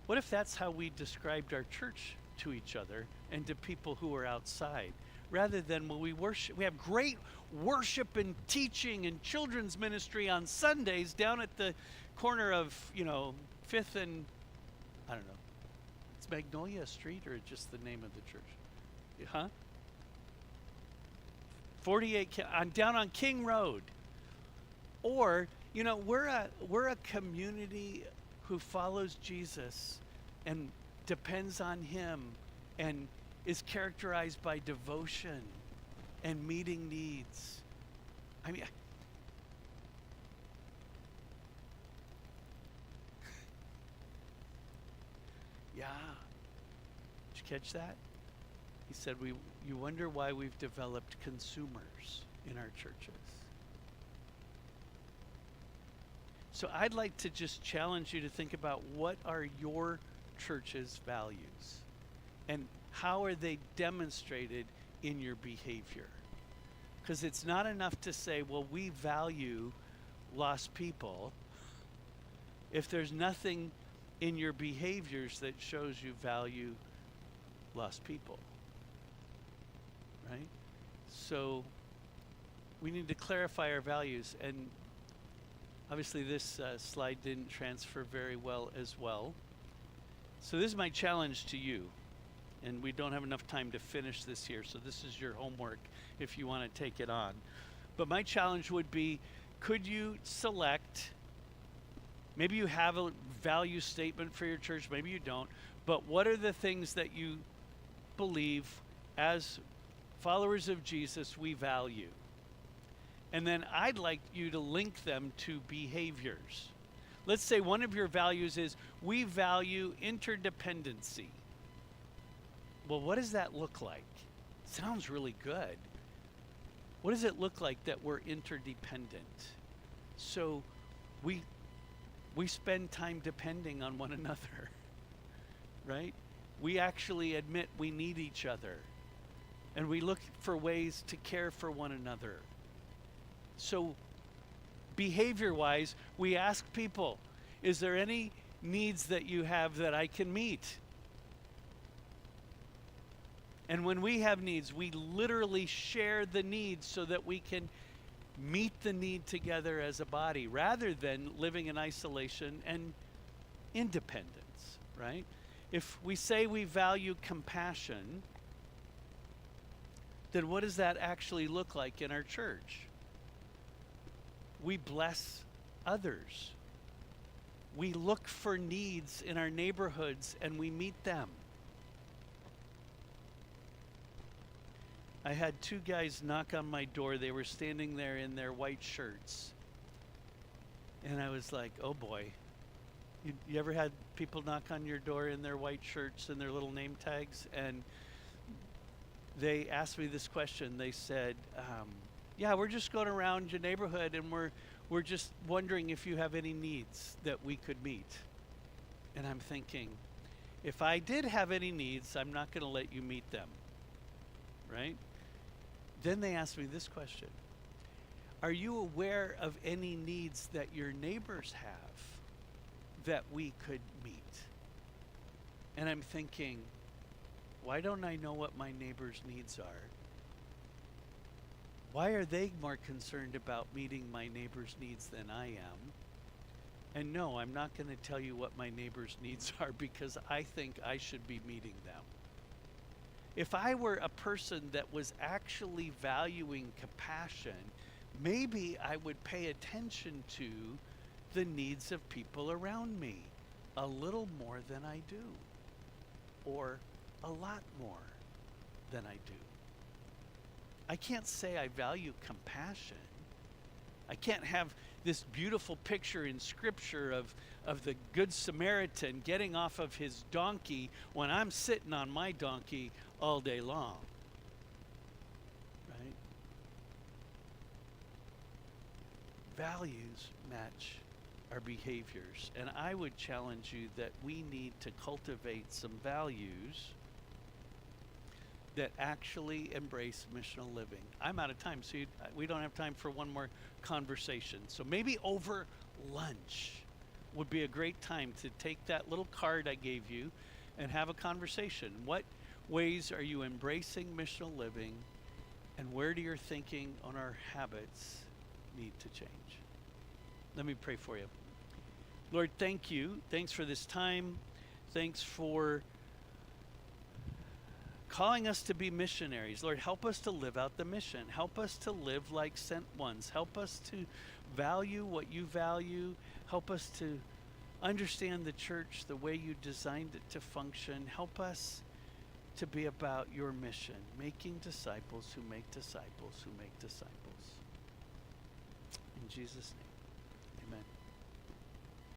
What if that's how we described our church to each other and to people who are outside? Rather than when we worship, we have great worship and teaching and children's ministry on Sundays down at the corner of, 5th and, I don't know, it's Magnolia Street or just the name of the church? Huh? 48 down on King Road. Or, we're a community who follows Jesus and depends on him and is characterized by devotion and meeting needs. I mean, yeah. Did you catch that? He said, you wonder why we've developed consumers in our churches. So I'd like to just challenge you to think about, what are your church's values and how are they demonstrated in your behavior? Because it's not enough to say, well, we value lost people, if there's nothing in your behaviors that shows you value lost people, right? So we need to clarify our values, and obviously this slide didn't transfer very well as well. So this is my challenge to you, and we don't have enough time to finish this here, so this is your homework if you want to take it on. But my challenge would be, could you select, maybe you have a value statement for your church, maybe you don't, but what are the things that you believe as followers of Jesus we value? And then I'd like you to link them to behaviors. Let's say one of your values is, we value interdependency. Well, what does that look like? Sounds really good. What does it look like that we're interdependent? So we spend time depending on one another, right? We actually admit we need each other, and we look for ways to care for one another. So behavior-wise, we ask people, is there any needs that you have that I can meet? And when we have needs, we literally share the needs so that we can meet the need together as a body, rather than living in isolation and independence, right? If we say we value compassion, then what does that actually look like in our church? We bless others. We look for needs in our neighborhoods and we meet them. I had two guys knock on my door. They were standing there in their white shirts. And I was like, oh boy. You ever had people knock on your door in their white shirts and their little name tags? And they asked me this question. They said, yeah, we're just going around your neighborhood and we're just wondering if you have any needs that we could meet. And I'm thinking, if I did have any needs, I'm not going to let you meet them, right? Then they asked me this question. Are you aware of any needs that your neighbors have that we could meet? And I'm thinking, why don't I know what my neighbors' needs are? Why are they more concerned about meeting my neighbor's needs than I am? And no, I'm not going to tell you what my neighbor's needs are, because I think I should be meeting them. If I were a person that was actually valuing compassion, maybe I would pay attention to the needs of people around me a little more than I do, or a lot more than I do. I can't say I value compassion. I can't have this beautiful picture in Scripture of the Good Samaritan getting off of his donkey when I'm sitting on my donkey all day long, right? Values match our behaviors, and I would challenge you that we need to cultivate some values that actually embrace missional living. I'm out of time, so we don't have time for one more conversation. So maybe over lunch would be a great time to take that little card I gave you and have a conversation. What ways are you embracing missional living, and where do your thinking on our habits need to change? Let me pray for you. Lord, thank you. Thanks for this time. Thanks for calling us to be missionaries. Lord, help us to live out the mission. Help us to live like sent ones. Help us to value what you value. Help us to understand the church the way you designed it to function. Help us to be about your mission, making disciples who make disciples who make disciples. In Jesus' name.